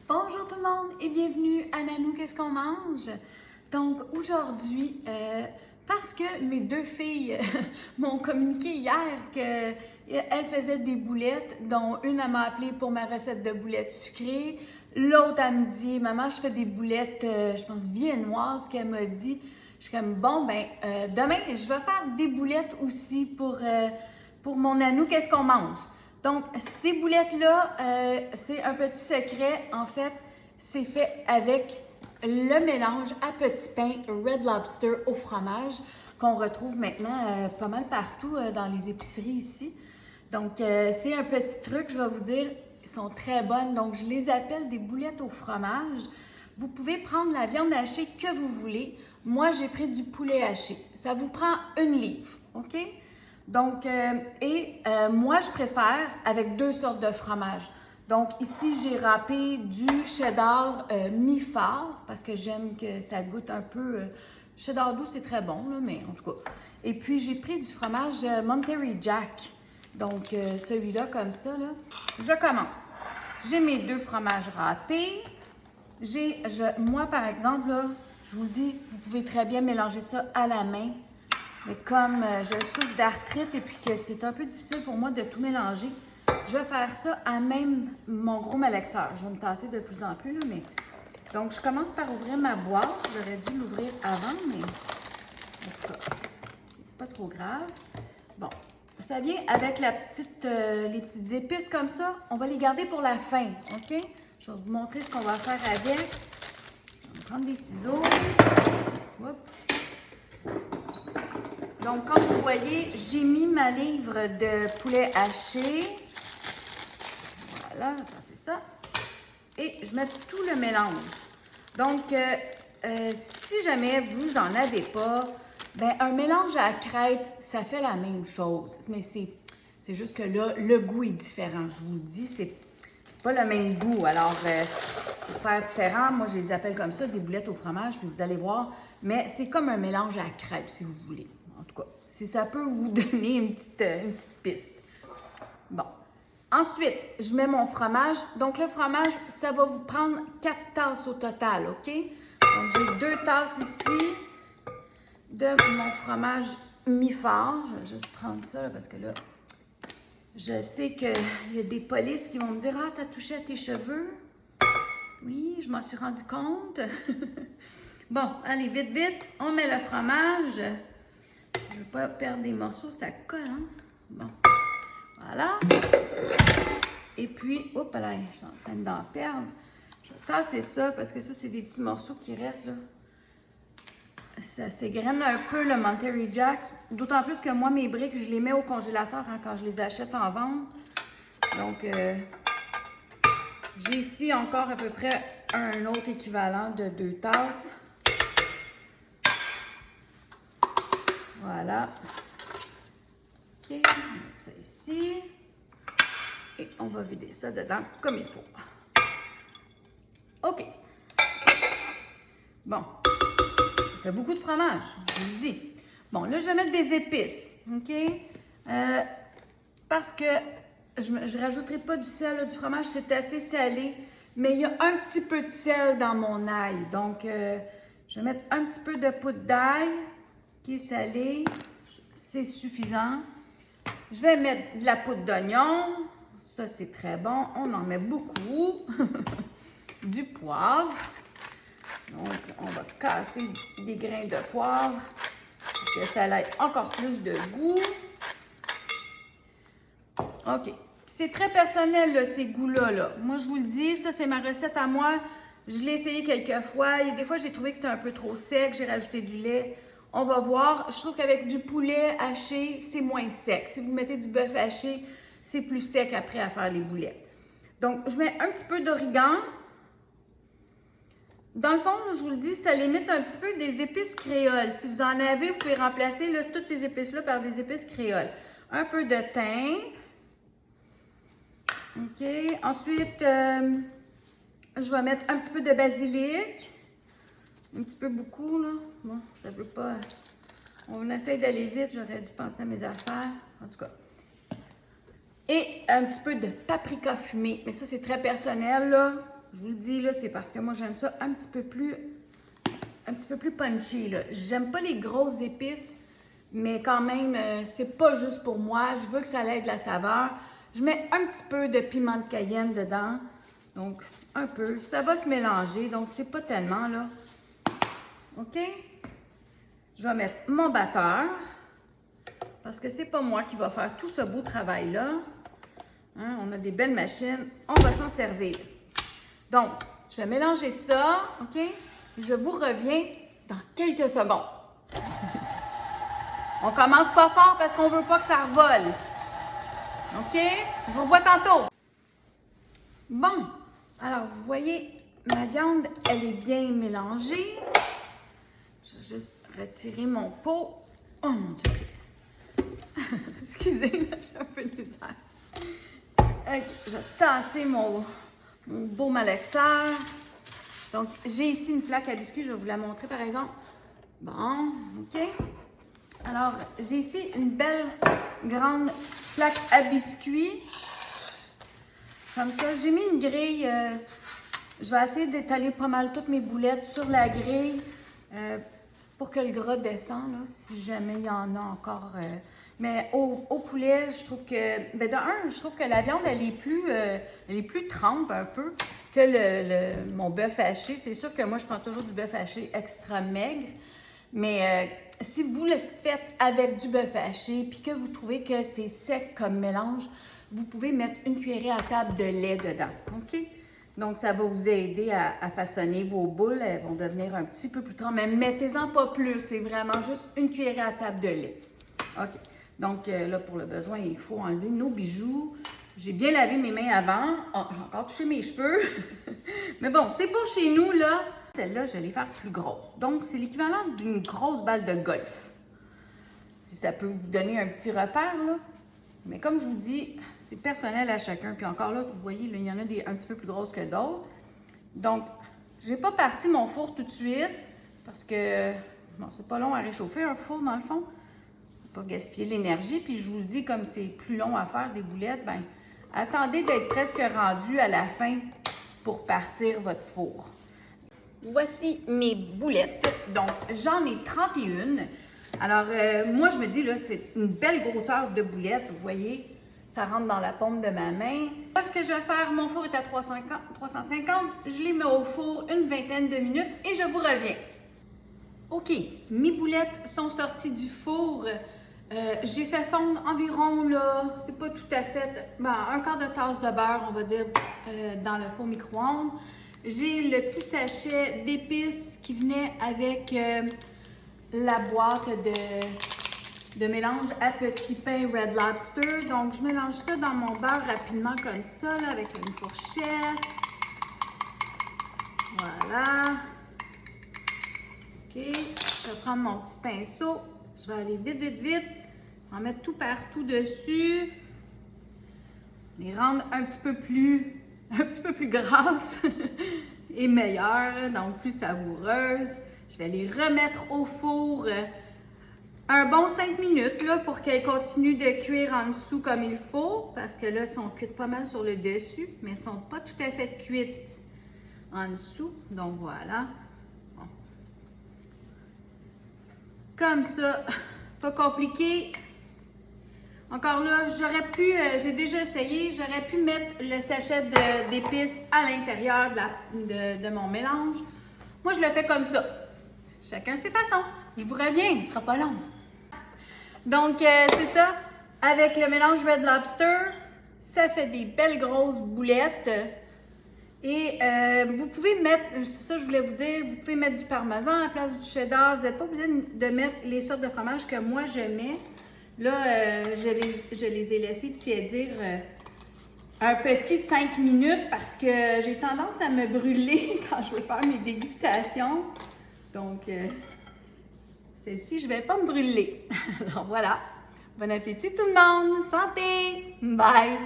Bonjour tout le monde et bienvenue à Nanou, qu'est-ce qu'on mange? Donc aujourd'hui, parce que mes deux filles m'ont communiqué hier qu'elles faisaient des boulettes, dont une elle m'a appelé pour ma recette de boulettes sucrées, l'autre elle me dit « Maman, je fais des boulettes, je pense viennoises » qu'elle m'a dit. Je suis comme « Bon, demain, je vais faire des boulettes aussi pour mon Nanou, qu'est-ce qu'on mange? » Donc, ces boulettes-là, c'est un petit secret. En fait, c'est fait avec le mélange à petit pain Red Lobster au fromage qu'on retrouve maintenant pas mal partout dans les épiceries ici. Donc, c'est un petit truc, je vais vous dire, ils sont très bonnes. Donc, je les appelle des boulettes au fromage. Vous pouvez prendre la viande hachée que vous voulez. Moi, j'ai pris du poulet haché. Ça vous prend 1 livre, OK? Donc, moi, je préfère avec 2 sortes de fromage. Donc, ici, j'ai râpé du cheddar mi-fort parce que j'aime que ça goûte un peu... cheddar doux, c'est très bon, là, mais en tout cas. Et puis, j'ai pris du fromage Monterey Jack. Donc, celui-là, comme ça, là. Je commence. J'ai mes 2 fromages râpés. Moi, par exemple, là, je vous le dis, vous pouvez très bien mélanger ça à la main. Mais comme je souffre d'arthrite et puis que c'est un peu difficile pour moi de tout mélanger, je vais faire ça à même mon gros malaxeur. Je vais me tasser de plus en plus, là, mais... Donc, je commence par ouvrir ma boîte. J'aurais dû l'ouvrir avant, mais... En tout cas, c'est pas trop grave. Bon, ça vient avec les petites épices comme ça. On va les garder pour la fin, OK? Je vais vous montrer ce qu'on va faire avec. Je vais prendre des ciseaux. Hop. Donc, comme vous voyez, j'ai mis ma livre de poulet haché. Voilà, c'est ça. Et je mets tout le mélange. Donc, si jamais vous n'en avez pas, un mélange à crêpes, ça fait la même chose. Mais c'est juste que là, le goût est différent. Je vous le dis, c'est pas le même goût. Alors, pour faire différent, moi, je les appelle comme ça, des boulettes au fromage, puis vous allez voir. Mais c'est comme un mélange à crêpes, si vous voulez. En tout cas, si ça peut vous donner une petite piste. Bon. Ensuite, je mets mon fromage. Donc, le fromage, ça va vous prendre 4 tasses au total, OK? Donc, j'ai 2 tasses ici de mon fromage mi-fort. Je vais juste prendre ça, là, parce que là, je sais qu'il y a des polices qui vont me dire « Ah, t'as touché à tes cheveux? » Oui, je m'en suis rendu compte. Bon, allez, vite, vite, on met le fromage. Je ne veux pas perdre des morceaux, ça colle, hein? Bon, voilà. Et puis, hop là, je suis en train d'en perdre. Je vais tasser ça parce que ça, c'est des petits morceaux qui restent, là. Ça s'égrène un peu, le Monterey Jack. D'autant plus que moi, mes briques, je les mets au congélateur hein, quand je les achète en vente. Donc, j'ai ici encore à peu près un autre équivalent de 2 tasses. Voilà. OK, on va mettre ça ici. Et on va vider ça dedans comme il faut. OK. Bon. Ça fait beaucoup de fromage, je vous le dis. Bon, là, je vais mettre des épices, OK? Parce que je ne rajouterai pas du sel. Là, du fromage, c'est assez salé. Mais il y a un petit peu de sel dans mon ail. Donc, je vais mettre un petit peu de poudre d'ail qui est salée. C'est suffisant. Je vais mettre de la poudre d'oignon. Ça, c'est très bon. On en met beaucoup. Du poivre. Donc, on va casser des grains de poivre pour que ça ait encore plus de goût. OK. C'est très personnel, là, ces goûts-là. Là. Moi, je vous le dis, ça, c'est ma recette à moi. Je l'ai essayé quelques fois. Et des fois, j'ai trouvé que c'était un peu trop sec. J'ai rajouté du lait. On va voir. Je trouve qu'avec du poulet haché, c'est moins sec. Si vous mettez du bœuf haché, c'est plus sec après à faire les boulettes. Donc, je mets un petit peu d'origan. Dans le fond, je vous le dis, ça limite un petit peu des épices créoles. Si vous en avez, vous pouvez remplacer là, toutes ces épices-là par des épices créoles. Un peu de thym. OK. Ensuite, je vais mettre un petit peu de basilic. Un petit peu beaucoup, là. Bon, ça veut pas... On essaie d'aller vite. J'aurais dû penser à mes affaires. En tout cas. Et un petit peu de paprika fumé. Mais ça, c'est très personnel, là. je vous le dis, là, c'est parce que moi, j'aime ça un petit peu plus punchy, là. J'aime pas les grosses épices, mais quand même, c'est pas juste pour moi. Je veux que ça ait de la saveur. Je mets un petit peu de piment de Cayenne dedans. Donc, un peu. Ça va se mélanger, donc c'est pas tellement, là. OK? Je vais mettre mon batteur, parce que c'est pas moi qui va faire tout ce beau travail-là. Hein, on a des belles machines, on va s'en servir. Donc, je vais mélanger ça, OK? Je vous reviens dans quelques secondes. On commence pas fort parce qu'on veut pas que ça revole. OK? Je vous revois tantôt. Bon, alors vous voyez, ma viande, elle est bien mélangée. Je vais juste retirer mon pot. Oh mon Dieu! Excusez, là, j'ai un peu de misère. OK, je vais tasser mon beau malaxeur. Donc, j'ai ici une plaque à biscuits. Je vais vous la montrer, par exemple. Bon, OK. Alors, j'ai ici une belle grande plaque à biscuits. Comme ça, j'ai mis une grille. Je vais essayer d'étaler pas mal toutes mes boulettes sur la grille pour que le gras descende, là, si jamais il y en a encore. Mais au poulet, je trouve que, ben de un, je trouve que la viande, elle est plus trempe un peu que mon bœuf haché. C'est sûr que moi, je prends toujours du bœuf haché extra maigre. Mais si vous le faites avec du bœuf haché puis que vous trouvez que c'est sec comme mélange, vous pouvez mettre une cuillerée à table de lait dedans, OK? Donc, ça va vous aider à façonner vos boules. Elles vont devenir un petit peu plus trempes, mais mettez-en pas plus. C'est vraiment juste une cuillerée à table de lait. OK. Donc, là, pour le besoin, il faut enlever nos bijoux. J'ai bien lavé mes mains avant. Oh, j'ai encore touché mes cheveux. Mais bon, c'est pour chez nous, là. Celle-là, je vais les faire plus grosses. Donc, c'est l'équivalent d'une grosse balle de golf. Si ça peut vous donner un petit repère, là. Mais comme je vous dis, c'est personnel à chacun. Puis encore là, vous voyez, là, il y en a des un petit peu plus grosses que d'autres. Donc, je n'ai pas parti mon four tout de suite parce que, bon, c'est pas long à réchauffer un four, dans le fond. Pas gaspiller l'énergie. Puis je vous le dis, comme c'est plus long à faire des boulettes, ben attendez d'être presque rendu à la fin pour partir votre four. Voici mes boulettes. Donc, j'en ai 31. Alors, moi, je me dis, là, c'est une belle grosseur de boulettes. Vous voyez, ça rentre dans la paume de ma main. Là, ce que je vais faire, mon four est à 350. Je les mets au four une vingtaine de minutes et je vous reviens. OK, mes boulettes sont sorties du four. J'ai fait fondre environ, là, c'est pas tout à fait, ben, un quart de tasse de beurre, on va dire, dans le four micro-ondes. J'ai le petit sachet d'épices qui venait avec la boîte de mélange à petit pain Red Lobster. Donc, je mélange ça dans mon beurre rapidement comme ça, là, avec une fourchette. Voilà. OK, je vais prendre mon petit pinceau. Je vais aller vite, vite, vite. En mettre tout partout dessus. Les rendre un petit peu plus grasses et meilleures, donc plus savoureuses. Je vais les remettre au four un bon 5 minutes là, pour qu'elles continuent de cuire en dessous comme il faut, parce que là, elles sont cuites pas mal sur le dessus, mais elles ne sont pas tout à fait cuites en dessous. Donc voilà. Bon. Comme ça, pas compliqué. Encore là, j'aurais pu, j'ai déjà essayé, j'aurais pu mettre le sachet d'épices à l'intérieur de mon mélange. Moi, je le fais comme ça. Chacun ses façons. Je vous reviens, il ne sera pas long. Donc, c'est ça. Avec le mélange Red Lobster, ça fait des belles grosses boulettes. Et vous pouvez mettre, c'est ça je voulais vous dire, vous pouvez mettre du parmesan à la place du cheddar. Vous n'êtes pas obligé de mettre les sortes de fromages que moi je mets. Là, je les ai laissés tiédir un petit 5 minutes parce que j'ai tendance à me brûler quand je veux faire mes dégustations. Donc, celle-ci, je ne vais pas me brûler. Alors voilà. Bon appétit tout le monde! Santé! Bye!